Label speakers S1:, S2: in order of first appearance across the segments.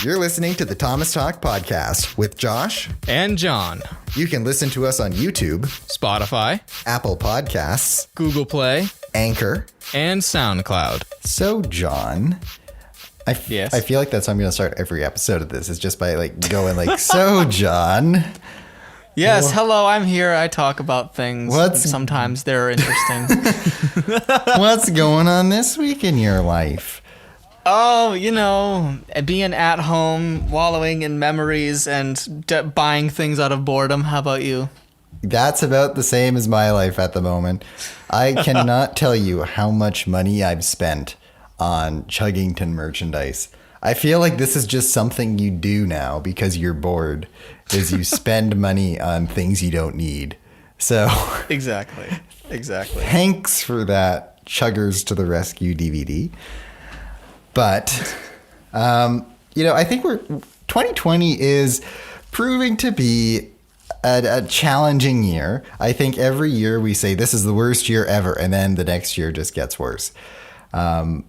S1: You're listening to the Thomas Talk Podcast with Josh
S2: and John.
S1: You can listen to us on YouTube,
S2: Spotify,
S1: Apple Podcasts,
S2: Google Play,
S1: Anchor,
S2: and SoundCloud.
S1: So, John, I feel like that's how I'm going to start every episode of this, is just by going so, John.
S2: Yes, hello, I'm here. I talk about things. Sometimes they're interesting.
S1: What's going on this week in your life?
S2: Oh, being at home, wallowing in memories, and buying things out of boredom. How about you?
S1: That's about the same as my life at the moment. I cannot tell you how much money I've spent on Chuggington merchandise. I feel like this is just something you do now because you're bored, is you spend money on things you don't need. So
S2: Exactly.
S1: Thanks for that Chuggers to the Rescue DVD. But, I think 2020 is proving to be a challenging year. I think every year we say this is the worst year ever, and then the next year just gets worse. But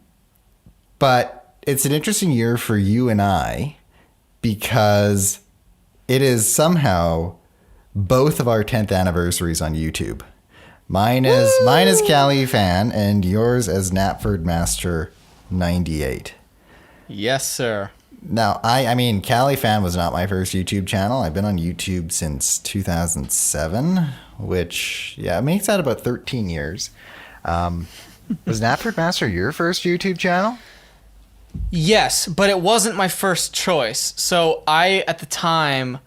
S1: it's an interesting year for you and I because it is somehow both of our 10th anniversaries on YouTube. Mine is CalleyFan and yours as Knapford Master 98.
S2: Yes, sir.
S1: Now, I mean, CalleyFan was not my first YouTube channel. I've been on YouTube since 2007, which, makes that about 13 years. Was Knapford Master your first YouTube channel?
S2: Yes, but it wasn't my first choice. So at the time,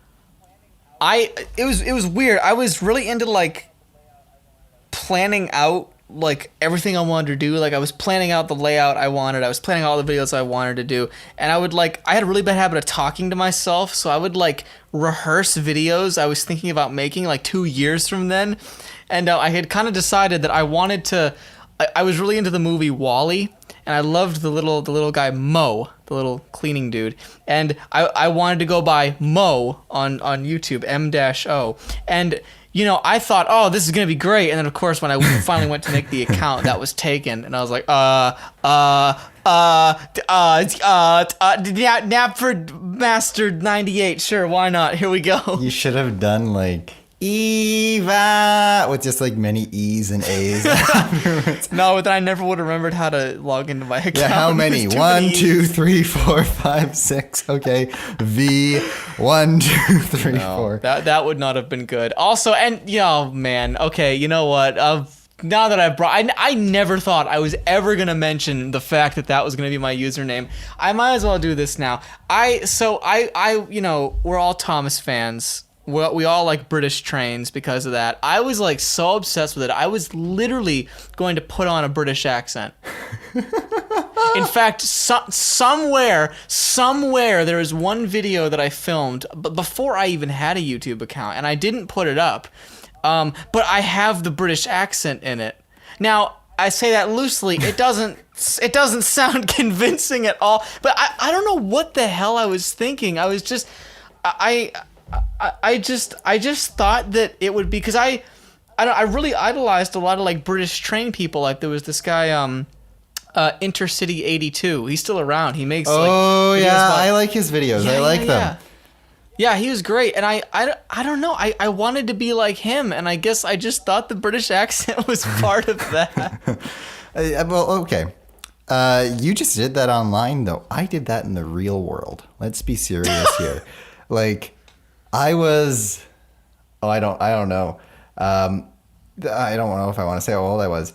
S2: it was weird. I was really into planning out everything I wanted to do. I was planning out the layout I wanted. I was planning all the videos I wanted to do. And I had a really bad habit of talking to myself. So I would rehearse videos I was thinking about making 2 years from then. And I had kind of decided that I wanted to, I was really into the movie WALL-E. And I loved the little guy Mo, the little cleaning dude. And I wanted to go by Mo on YouTube, M-O. And I thought, oh, this is going to be great. And then, of course, when I finally went to make the account, that was taken. And I was like, Knapford Master 98. Sure, why not? Here we go.
S1: You should have done, Eva with just many E's and A's.
S2: No, but then I never would have remembered how to log into my account.
S1: Yeah, how many? 1, 2, 3, 4, 5, 6. Okay. V 1, 2, 3, 4.
S2: That would not have been good. Also, and man, okay, you know what? Now that I never thought I was ever gonna mention the fact that was gonna be my username. I might as well do this now. We're all Thomas fans. We all like British trains because of that. I was so obsessed with it. I was literally going to put on a British accent. In fact, somewhere there is one video that I filmed before I even had a YouTube account, and I didn't put it up. But I have the British accent in it. Now, I say that loosely. It doesn't sound convincing at all. But I don't know what the hell I was thinking. I was just I just thought that it would be, because I really idolized a lot of British train people. There was this guy Intercity 82. He's still around. He makes
S1: I like his videos. I like them.
S2: Yeah, he was great. And I don't know. I wanted to be like him, and I guess I just thought the British accent was part of that.
S1: Well, okay. You just did that online though. I did that in the real world. Let's be serious here. I was, I don't know. I don't know if I want to say how old I was.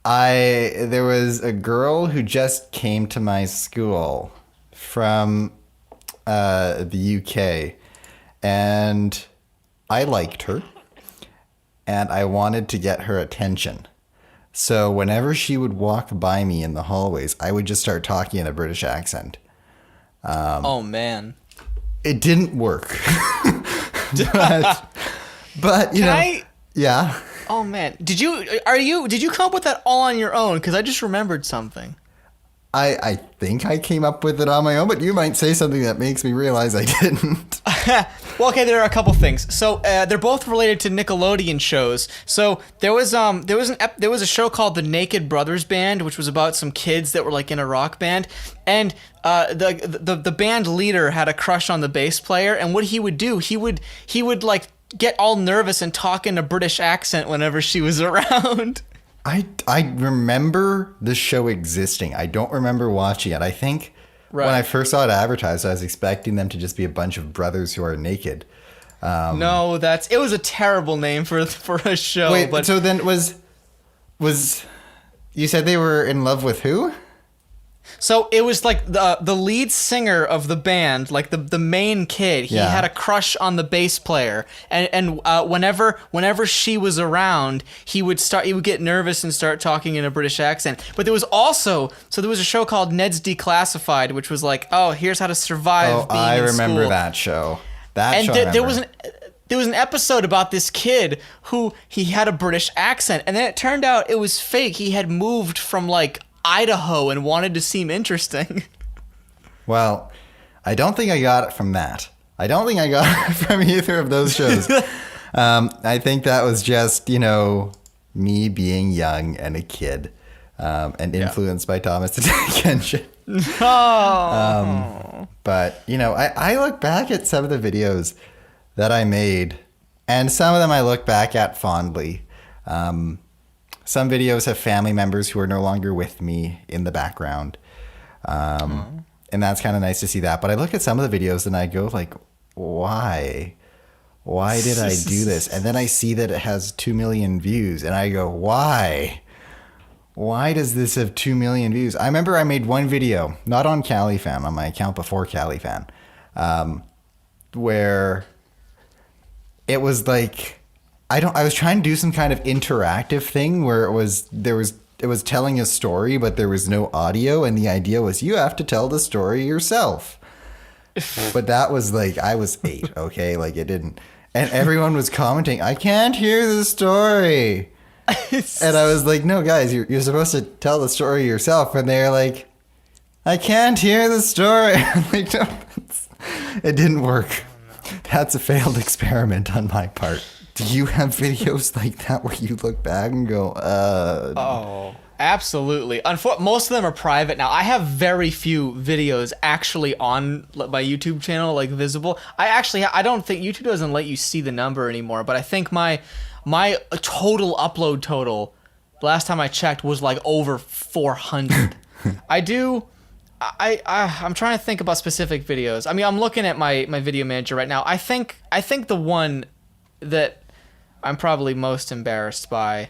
S1: There was a girl who just came to my school from the UK, and I liked her, and I wanted to get her attention. So whenever she would walk by me in the hallways, I would just start talking in a British accent.
S2: Oh man.
S1: It didn't work. but yeah.
S2: Oh man. Did you come up with that all on your own? Because I just remembered something.
S1: I think I came up with it on my own, but you might say something that makes me realize I didn't.
S2: Well, okay, there are a couple things. So they're both related to Nickelodeon shows. So there was a show called The Naked Brothers Band, which was about some kids that were like in a rock band, and the band leader had a crush on the bass player, and what he would do, he would like get all nervous and talk in a British accent whenever she was around.
S1: I remember the show existing. I don't remember watching it. I think when I first saw it advertised, I was expecting them to just be a bunch of brothers who are naked.
S2: No, it was a terrible name for a show.
S1: Wait,
S2: but
S1: so then was you said they were in love with who?
S2: So it was like the lead singer of the band, like the main kid. He had a crush on the bass player, and whenever she was around, he would get nervous and start talking in a British accent. But there was a show called Ned's Declassified, which was like, oh, here's how to survive. Being
S1: I
S2: in
S1: remember
S2: school.
S1: that show.
S2: There was an episode about this kid who he had a British accent, and then it turned out it was fake. He had moved from like Idaho and wanted to seem interesting.
S1: Well, I don't think I got it from that. I don't think I got it from either of those shows. I think that was just, me being young and a kid, and influenced by Thomas the Tank Engine.
S2: Oh.
S1: But, I look back at some of the videos that I made, and some of them I look back at fondly. Some videos have family members who are no longer with me in the background. And that's kind of nice to see that. But I look at some of the videos and I go like, why? Why did I do this? And then I see that it has 2 million views and I go, why? Why does this have 2 million views? I remember I made one video, not on CalleyFan, on my account before CalleyFan, where it was like, I was trying to do some kind of interactive thing where it was telling a story, but there was no audio. And the idea was you have to tell the story yourself. But that was like, I was 8. Okay. Like it didn't, and everyone was commenting, I can't hear the story. And I was like, no guys, you're supposed to tell the story yourself. And they're like, I can't hear the story. I'm like, no, it didn't work. That's a failed experiment on my part. Do you have videos like that where you look back and go,
S2: Oh, absolutely. Most of them are private now. I have very few videos actually on my YouTube channel, like visible. I don't think YouTube doesn't let you see the number anymore, but I think my total upload total, last time I checked, was like over 400. I'm trying to think about specific videos. I mean, I'm looking at my video manager right now. I think the one that I'm probably most embarrassed by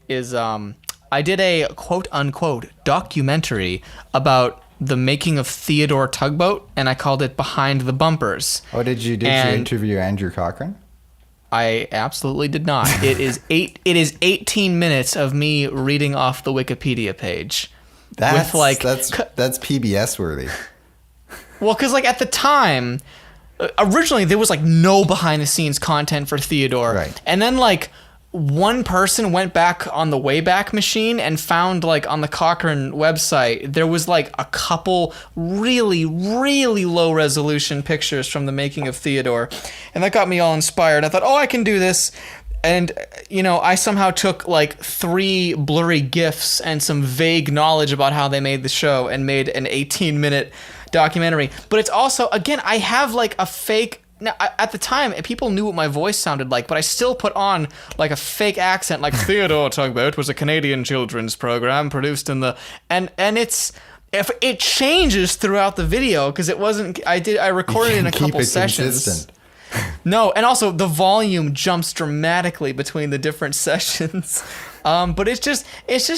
S2: is I did a quote-unquote documentary about the making of Theodore Tugboat, and I called it Behind the Bumpers.
S1: Oh, did you interview Andrew Cochran?
S2: I absolutely did not. It is 18 minutes of me reading off the Wikipedia page.
S1: That's PBS worthy.
S2: Well, because like at the time, originally there was like no behind the scenes content for Theodore,
S1: right? And
S2: then like one person went back on the Wayback Machine and found like on the Cochrane website there was like a couple really low resolution pictures from the making of Theodore, and that got me all inspired. I thought, oh, I can do this. And, I somehow took like 3 blurry GIFs and some vague knowledge about how they made the show and made an 18-minute documentary. But it's also, again, I have like a fake... Now, at the time, people knew what my voice sounded like, but I still put on like a fake accent, like Theodore Tugboat was a Canadian children's program produced in the... And if it changes throughout the video, because it wasn't... I recorded it in a couple sessions. Consistent. No, and also the volume jumps dramatically between the different sessions. But it's just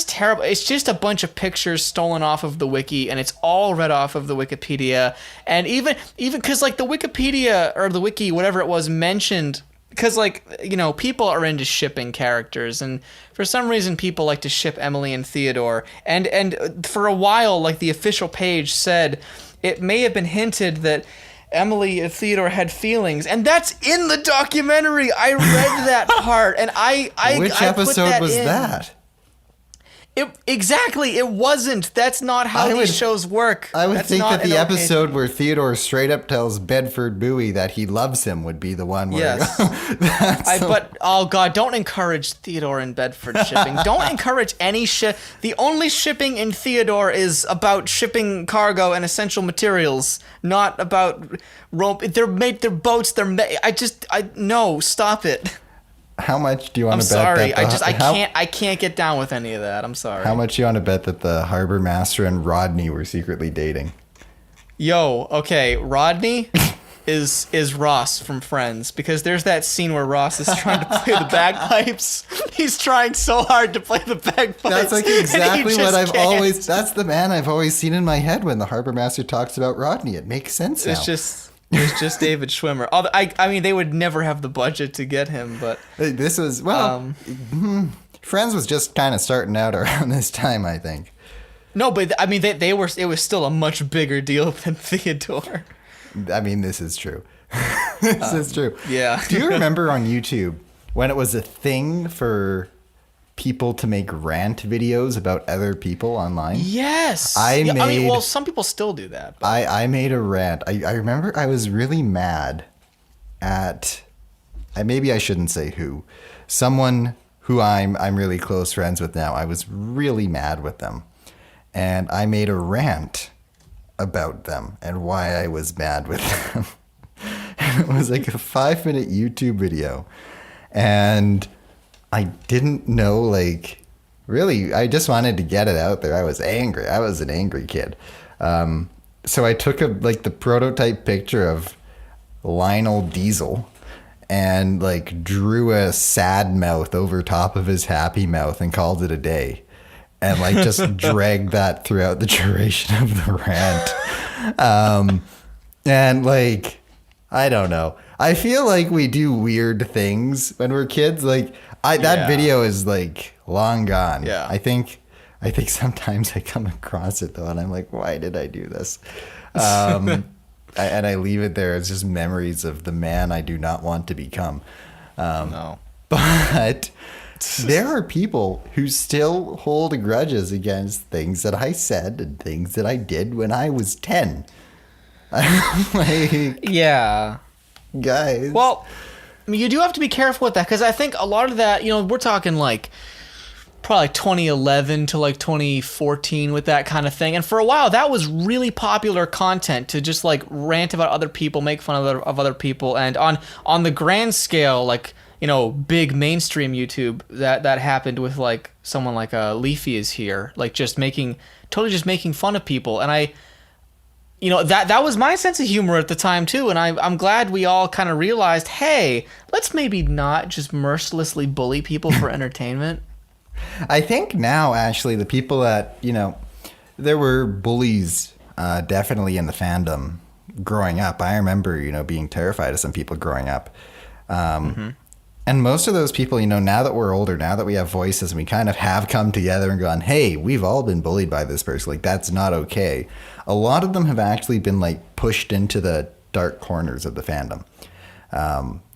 S2: terrible. It's just a bunch of pictures stolen off of the wiki, and it's all read off of the Wikipedia. And even because like the Wikipedia or the wiki, whatever it was, mentioned, because like people are into shipping characters, and for some reason people like to ship Emily and Theodore. And for a while, like the official page said, it may have been hinted that Emily and Theodore had feelings, and that's in the documentary. I read that part, and I
S1: Which episode was that?
S2: Exactly, it wasn't. That's not how these shows work.
S1: I would
S2: That's
S1: think
S2: not
S1: that the
S2: an okay-
S1: episode where Theodore straight up tells Bedford Bowie that he loves him would be the one where...
S2: Yes.
S1: That's
S2: But, oh God, don't encourage Theodore and Bedford shipping. Don't encourage any ship. The only shipping in Theodore is about shipping cargo and essential materials, not about rope. They're boats, no, stop it.
S1: How much do you want
S2: I'm
S1: to bet
S2: sorry.
S1: that...
S2: I can't get down with any of that. I'm sorry.
S1: How much do you want to bet that the harbor master and Rodney were secretly dating?
S2: Yo, okay, Rodney is Ross from Friends, because there's that scene where Ross is trying to play the bagpipes. He's trying so hard to play the bagpipes.
S1: That's like exactly what I've
S2: can't.
S1: always... That's the man I've always seen in my head when the harbor master talks about Rodney. It makes sense now.
S2: It's just David Schwimmer. I mean, they would never have the budget to get him, but...
S1: This was... Well, Friends was just kind of starting out around this time, I think.
S2: No, but I mean, they were. It was still a much bigger deal than Theodore.
S1: I mean, this is true. This is true.
S2: Yeah.
S1: Do you remember on YouTube when it was a thing for people to make rant videos about other people online?
S2: Yes. I mean, well, some people still do that. But.
S1: I made a rant. I remember I was really mad at... maybe I shouldn't say who. Someone who I'm really close friends with now. I was really mad with them. And I made a rant about them and why I was mad with them. And it was like a 5-minute YouTube video. And I didn't know, like, really, I just wanted to get it out there. I was angry. I was an angry kid. So I took the prototype picture of Lionel Diesel and like drew a sad mouth over top of his happy mouth and called it a day. And like just dragged that throughout the duration of the rant. And like, I don't know. I feel like we do weird things when we're kids. Like that video is like long gone.
S2: Yeah.
S1: I think sometimes I come across it though, and I'm like, why did I do this? And I leave it there. It's just memories of the man I do not want to become.
S2: No.
S1: But there are people who still hold grudges against things that I said and things that I did when I was 10. Like,
S2: yeah.
S1: Guys.
S2: Well, I mean, you do have to be careful with that, because I think a lot of that, we're talking like probably 2011 to like 2014 with that kind of thing. And for a while, that was really popular content, to just like rant about other people, make fun of other people. And on the grand scale, like, big mainstream YouTube, that happened with like someone like Leafy is here, like just making fun of people. And I, that was my sense of humor at the time too. And I'm glad we all kind of realized, hey, let's maybe not just mercilessly bully people for entertainment.
S1: I think now, actually, the people that, there were bullies definitely in the fandom growing up. I remember, being terrified of some people growing up. And most of those people, now that we're older, now that we have voices and we kind of have come together and gone, hey, we've all been bullied by this person. Like, that's not okay. A lot of them have actually been like pushed into the dark corners of the fandom,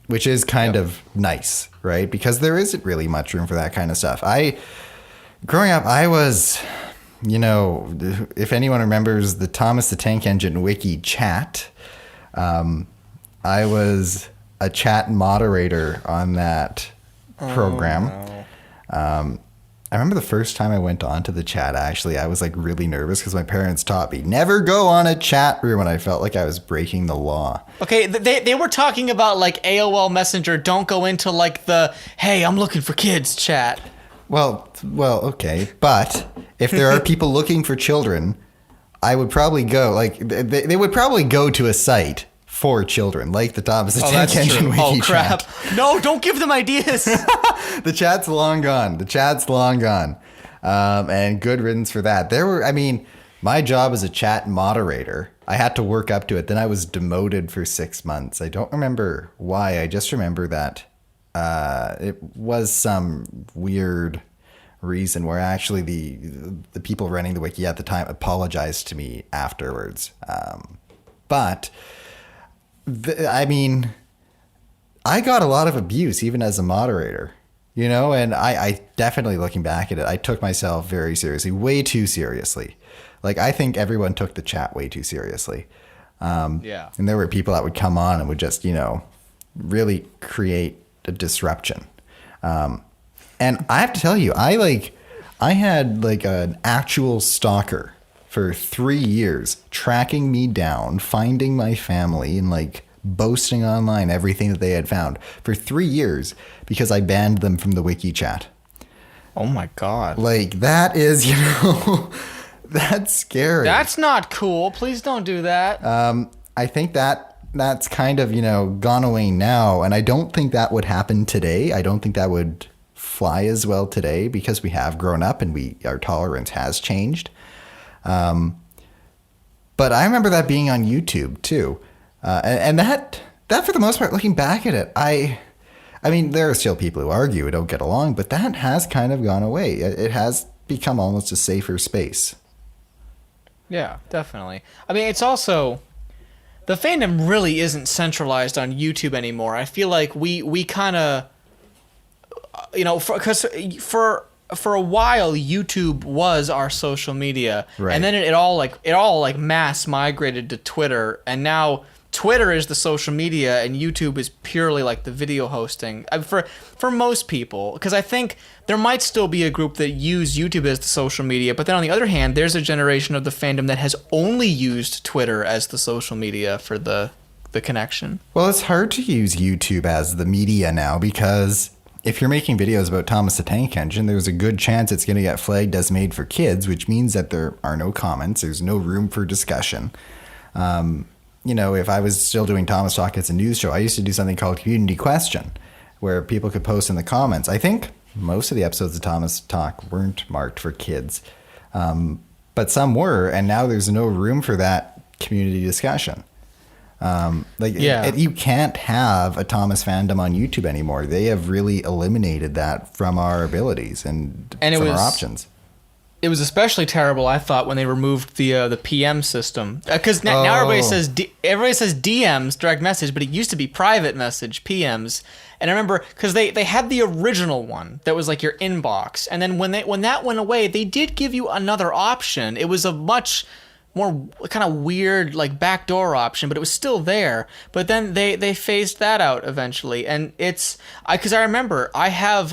S1: which is kind of nice, right? Because there isn't really much room for that kind of stuff. Growing up, I was, if anyone remembers the Thomas the Tank Engine wiki chat, I was a chat moderator on that program. No. I remember the first time I went on to the chat, actually, I was like really nervous because my parents taught me never go on a chat room, and I felt like I was breaking the law.
S2: Okay, they were talking about like AOL Messenger, don't go into like the, hey, I'm looking for kids chat.
S1: Well, okay. But if there are people looking for children, I would probably go, like, they would probably go to a site for children, like the Thomas the Tank Engine wiki
S2: Oh, crap.
S1: chat.
S2: No, don't give them ideas.
S1: The chat's long gone. And good riddance for that. My job as a chat moderator, I had to work up to it. Then I was demoted for 6 months. I don't remember why. I just remember that it was some weird reason where actually the people running the wiki at the time apologized to me afterwards. But I got a lot of abuse even as a moderator. you know, and I definitely, looking back at it, I took myself very seriously, way too seriously. Like, I think everyone took the chat way too seriously.
S2: Yeah.
S1: And there were people that would come on and would just, you know, really create a disruption. And I have to tell you, I had like an actual stalker for 3 years, tracking me down, finding my family, and like boasting online everything that they had found for 3 years because I banned them from the wiki chat.
S2: Oh my God.
S1: Like, that is, you know, that's scary.
S2: That's not cool. Please don't do that.
S1: I think that's kind of, you know, gone away now. And I don't think that would happen today. I don't think that would fly as well today because we have grown up and our tolerance has changed. But I remember that being on YouTube too. And that for the most part, looking back at it, I mean, there are still people who argue and don't get along, but that has kind of gone away. It has become almost a safer space.
S2: Yeah, definitely. I mean, it's also, the fandom really isn't centralized on YouTube anymore. I feel like we kind of, you know, because for a while YouTube was our social media,
S1: right.
S2: And then it all mass migrated to Twitter, and now Twitter is the social media and YouTube is purely like the video hosting. For most people, because I think there might still be a group that use YouTube as the social media, but then on the other hand, there's a generation of the fandom that has only used Twitter as the social media for the connection.
S1: Well, it's hard to use YouTube as the media now because if you're making videos about Thomas the Tank Engine, there's a good chance it's going to get flagged as made for kids, which means that there are no comments. There's no room for discussion. You know, if I was still doing Thomas Talk as a news show, I used to do something called Community Question, where people could post in the comments. I think most of the episodes of Thomas Talk weren't marked for kids, but some were, and now there's no room for that community discussion. You can't have a Thomas fandom on YouTube anymore. They have really eliminated that from our abilities and from our options.
S2: It was especially terrible, I thought, when they removed the PM system, because now everybody says DMs, direct message, but it used to be private message, PMs. And I remember because they had the original one that was like your inbox, and then when that went away, they did give you another option. It was a much more kind of weird like backdoor option, but it was still there. But then they phased that out eventually, and because I remember I have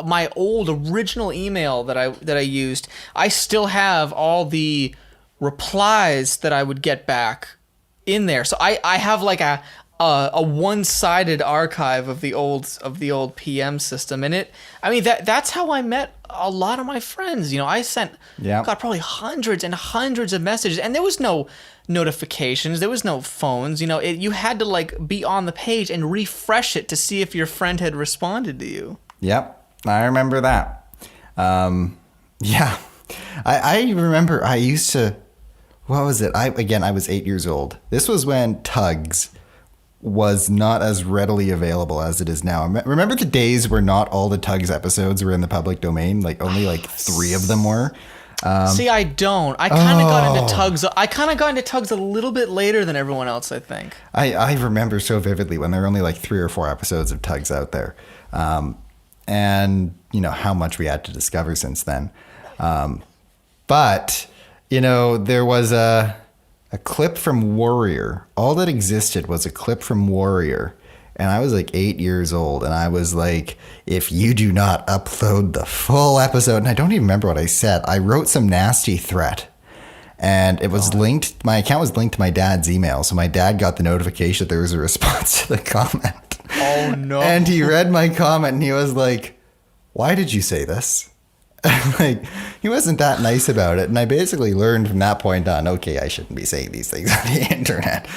S2: my old original email that I used. I still have all the replies that I would get back in there, so I have like a one-sided archive of the old PM system, and that's how I met a lot of my friends. You know, I sent got probably hundreds and hundreds of messages, and there was no notifications, there was no phones. You know, you had to like be on the page and refresh it to see if your friend had responded to you. Yep,
S1: I remember that. I remember I used to. What was it? I was 8 years old. This was when Tugs was not as readily available as it is now. Remember the days where not all the Tugs episodes were in the public domain? Like only like 3 of them were.
S2: See, I don't. I kind of got into Tugs. I kind of got into Tugs a little bit later than everyone else, I think.
S1: I remember so vividly when there were only like 3 or 4 episodes of Tugs out there. And you know how much we had to discover since then. But you know, there was a clip from Warrior. All that existed was a clip from Warrior. And I was like 8 years old. And I was like, if you do not upload the full episode, and I don't even remember what I said. I wrote some nasty threat. And it was linked, my account was linked to my dad's email. So my dad got the notification that there was a response to the comment.
S2: Oh no.
S1: And he read my comment and he was like, why did you say this? Like, he wasn't that nice about it. And I basically learned from that point on, okay, I shouldn't be saying these things on the internet.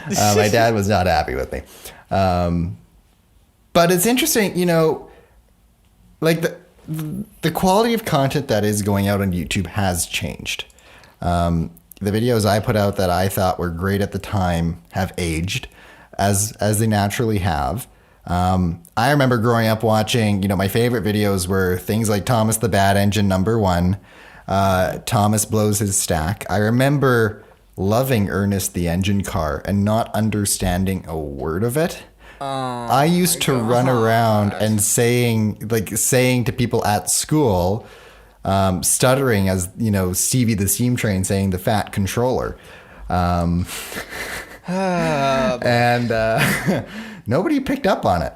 S1: My dad was not happy with me. But it's interesting, you know, like the quality of content that is going out on YouTube has changed. The videos I put out that I thought were great at the time have aged as they naturally have. I remember growing up watching, you know, my favorite videos were things like Thomas the Bad Engine #1, Thomas Blows His Stack. I remember loving Ernest the Engine Car and not understanding a word of it, I used to run around and saying to people at school, stuttering as, Stevie the Steam Train saying the fat controller. And nobody picked up on it.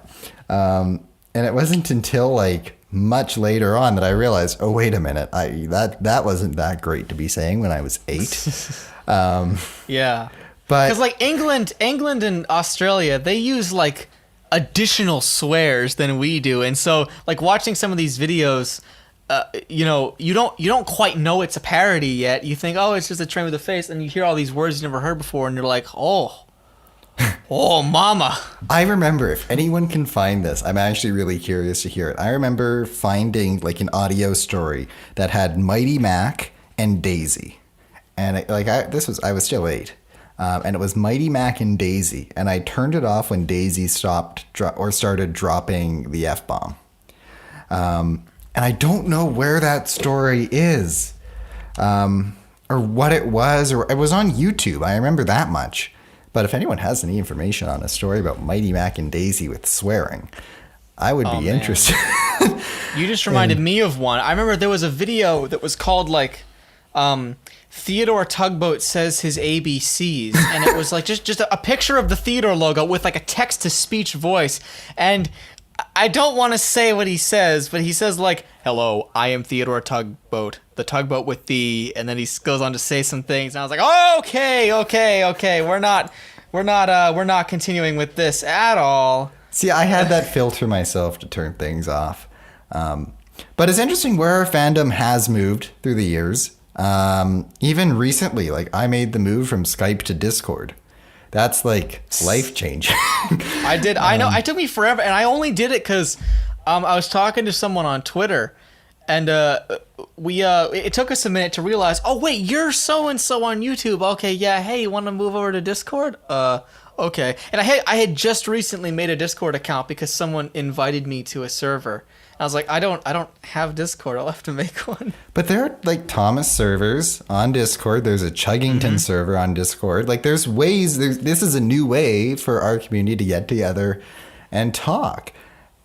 S1: And it wasn't until like much later on that I realized, oh, wait a minute, that wasn't that great to be saying when I was 8.
S2: Yeah.
S1: But
S2: because like England and Australia, they use like additional swears than we do, and so like watching some of these videos, you don't quite know it's a parody yet. You think, oh, it's just a train with a face, and you hear all these words you never heard before, and you're like, oh, mama.
S1: I remember, if anyone can find this, I'm actually really curious to hear it. I remember finding like an audio story that had Mighty Mac and Daisy, and I was still 8. And it was Mighty Mac and Daisy, and I turned it off when Daisy started dropping the F-bomb. And I don't know where that story is, or what it was, or it was on YouTube. I remember that much. But if anyone has any information on a story about Mighty Mac and Daisy with swearing, I would be interested.
S2: You just reminded me of one. I remember there was a video that was called like, Theodore Tugboat says his ABCs, and it was like just a picture of the Theodore logo with like a text-to-speech voice, and I don't want to say what he says, but he says like, hello, I am Theodore Tugboat, the tugboat with the, and then he goes on to say some things, and I was like, oh, okay, we're not continuing with this at all.
S1: See, I had that filter myself to turn things off. But it's interesting where our fandom has moved through the years. Even recently, like I made the move from Skype to Discord. That's like life changing.
S2: I did. I know. It took me forever, and I only did it because I was talking to someone on Twitter, and it took us a minute to realize. Oh wait, you're so and so on YouTube. Okay, yeah. Hey, you want to move over to Discord? Okay. And I had just recently made a Discord account because someone invited me to a server. I was like, I don't have Discord. I'll have to make one.
S1: But there are like Thomas servers on Discord. There's a Chuggington server on Discord. Like there's ways. This is a new way for our community to get together and talk.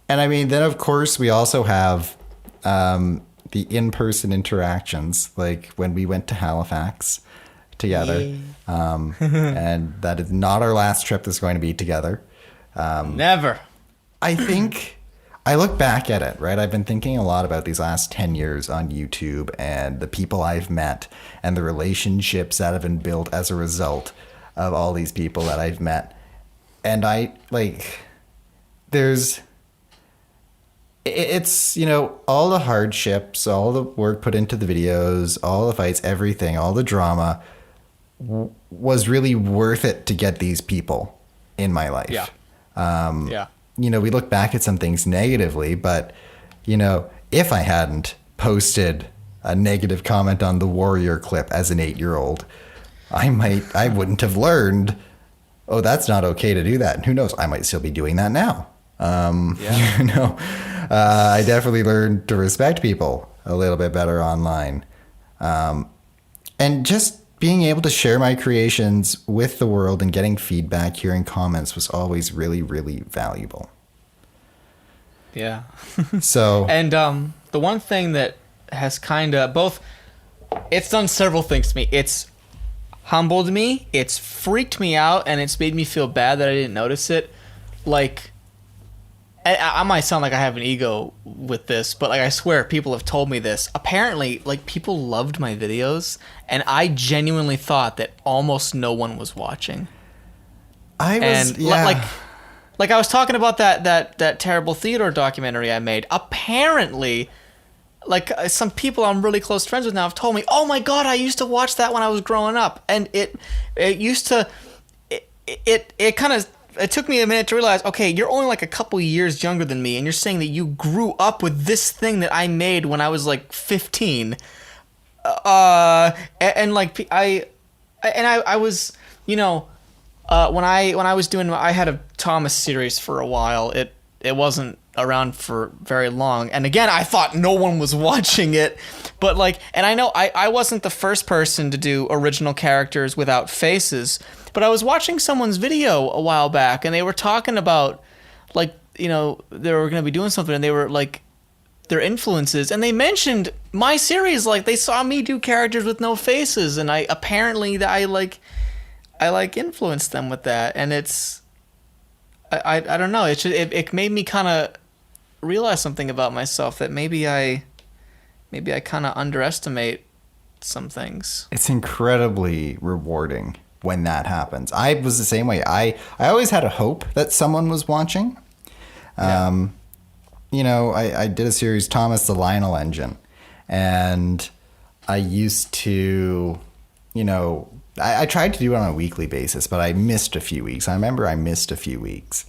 S1: And I mean, then of course we also have the in-person interactions, like when we went to Halifax together. And that is not our last trip that's going to be together.
S2: Never.
S1: I think I look back at it, right? I've been thinking a lot about these last 10 years on YouTube and the people I've met and the relationships that have been built as a result of all these people that I've met. And it's, all the hardships, all the work put into the videos, all the fights, everything, all the drama was really worth it to get these people in my life.
S2: Yeah.
S1: Yeah. We look back at some things negatively, but, if I hadn't posted a negative comment on the Warrior clip as an 8-year-old, I wouldn't have learned, oh, that's not okay to do that. And who knows, I might still be doing that now. I definitely learned to respect people a little bit better online. And just being able to share my creations with the world and getting feedback, hearing comments was always really, really valuable.
S2: Yeah.
S1: So.
S2: And the one thing that has kind of it's done several things to me. It's humbled me, it's freaked me out, and it's made me feel bad that I didn't notice it. Like, I might sound like I have an ego with this, but like I swear people have told me this. Apparently, like people loved my videos, and I genuinely thought that almost no one was watching. Like I was talking about that terrible Theodore documentary I made. Apparently, like some people I'm really close friends with now have told me, "Oh my God, I used to watch that when I was growing up," and it took me a minute to realize, okay, you're only like a couple years younger than me, and you're saying that you grew up with this thing that I made when I was like 15. And like I was, when I was doing, I had a Thomas series for a while. It wasn't around for very long. And again, I thought no one was watching it. But like, and I know I wasn't the first person to do original characters without faces, but I was watching someone's video a while back and they were talking about like, you know, they were going to be doing something and they were like their influences, and they mentioned my series. Like they saw me do characters with no faces, and I influenced them with that. And it's, I don't know. It made me kind of realize something about myself, that maybe I kind of underestimate some things.
S1: It's incredibly rewarding when that happens. I was the same way. I always had a hope that someone was watching.
S2: Yeah.
S1: You know, I did a series, Thomas the Lionel Engine, and I used to, you know, I tried to do it on a weekly basis, but I missed a few weeks. I remember I missed a few weeks.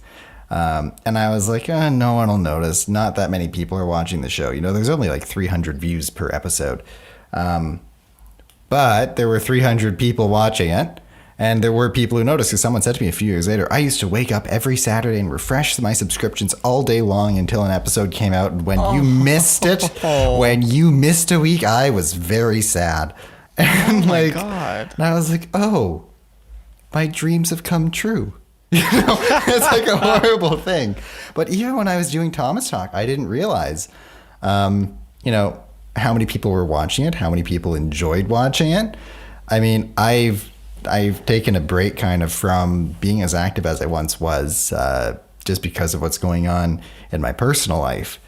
S1: And I was like, no one will notice. Not that many people are watching the show. You know, there's only like 300 views per episode. But there were 300 people watching it. And there were people who noticed, because someone said to me a few years later, I used to wake up every Saturday and refresh my subscriptions all day long until an episode came out. And when you missed it, when you missed a week, I was very sad. And
S2: my God.
S1: And I was like, oh, my dreams have come true. You know, it's like a horrible thing. But even when I was doing Thomas Talk, I didn't realize, you know, how many people were watching it, how many people enjoyed watching it. I mean, I've taken a break kind of from being as active as I once was, just because of what's going on in my personal life.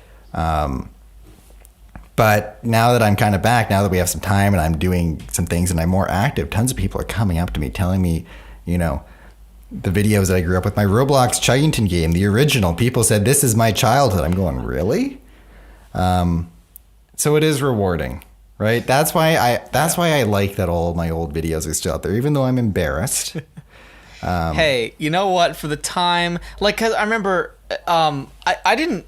S1: But now that I'm kind of back, now that we have some time and I'm doing some things and I'm more active, tons of people are coming up to me telling me, you know, the videos that I grew up with, my Roblox Chuggington game, the original, people said, this is my childhood. I'm going, really? So it is rewarding, right? That's why I like that all my old videos are still out there, even though I'm embarrassed.
S2: Hey, you know what? For the time, like, 'cause I remember, I didn't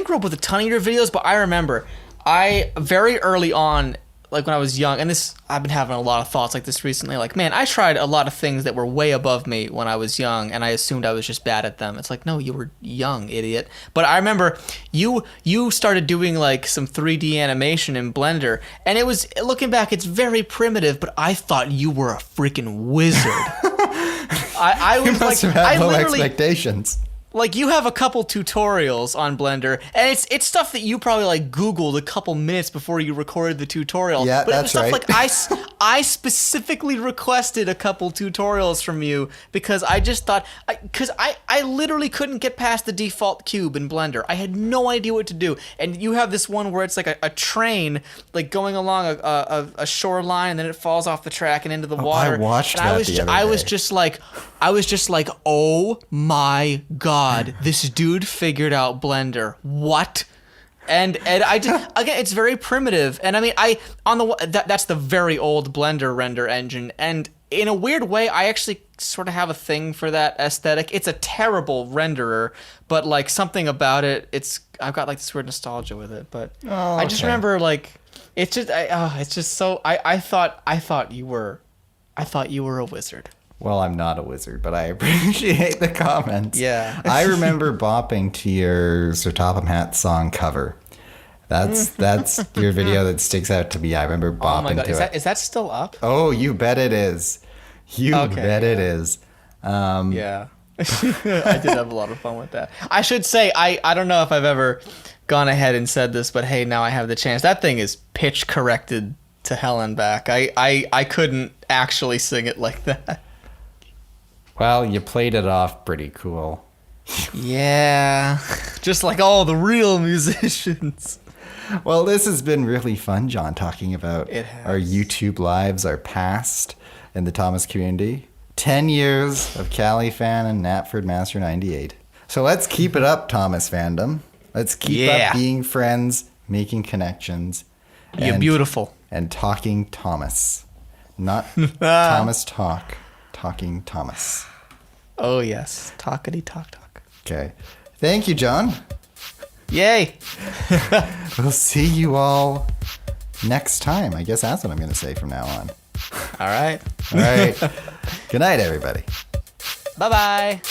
S2: grow up with a ton of your videos, but I remember I very early on, like when I was young, and this, I've been having a lot of thoughts like this recently, like, man, I tried a lot of things that were way above me when I was young, and I assumed I was just bad at them. It's like, no, you were young, idiot. But I remember you started doing like some 3D animation in Blender, and it was, looking back, it's very primitive, but I thought you were a freaking wizard. I was
S1: must
S2: like,
S1: have had
S2: I
S1: low
S2: literally,
S1: expectations.
S2: like, you have a couple tutorials on Blender, and it's stuff that you probably like Googled a couple minutes before you recorded the tutorial.
S1: Yeah,
S2: but
S1: that's
S2: it was
S1: right.
S2: stuff like I specifically requested a couple tutorials from you because I just thought, because I literally couldn't get past the default cube in Blender. I had no idea what to do. And you have this one where it's like a train like going along a shoreline, and then it falls off the track and into the water.
S1: I watched
S2: and
S1: that the other
S2: I was
S1: day.
S2: just like, oh my God, this dude figured out Blender. What? And I just, again, it's very primitive. And I mean, that's the very old Blender render engine. And in a weird way, I actually sort of have a thing for that aesthetic. It's a terrible renderer, but like something about it, I've got like this weird nostalgia with it. But I just remember like, it's just so, I thought you were a wizard.
S1: Well, I'm not a wizard, but I appreciate the comments.
S2: Yeah.
S1: I remember bopping to your Sir Topham Hatt song cover. That's your video that sticks out to me. I remember bopping
S2: Oh my God,
S1: to it.
S2: is that still up?
S1: Oh, you bet it is. You bet it is.
S2: Yeah. I did have a lot of fun with that. I should say, I don't know if I've ever gone ahead and said this, but hey, now I have the chance. That thing is pitch corrected to hell and back. I couldn't actually sing it like that.
S1: Well, you played it off pretty cool.
S2: Yeah. Just like all the real musicians.
S1: Well, this has been really fun, John, talking about
S2: It has.
S1: our YouTube lives, our past in the Thomas community. 10 years of CalleyFan and Knapford Master 98. So let's keep it up, Thomas fandom. Let's keep up being friends, making connections.
S2: You're beautiful.
S1: And talking Thomas. Not Thomas talk. Talking Thomas.
S2: Oh, yes. Talkity talk talk.
S1: Okay. Thank you, John.
S2: Yay.
S1: We'll see you all next time. I guess that's what I'm going to say from now on.
S2: All right.
S1: All right. Good night, everybody.
S2: Bye-bye.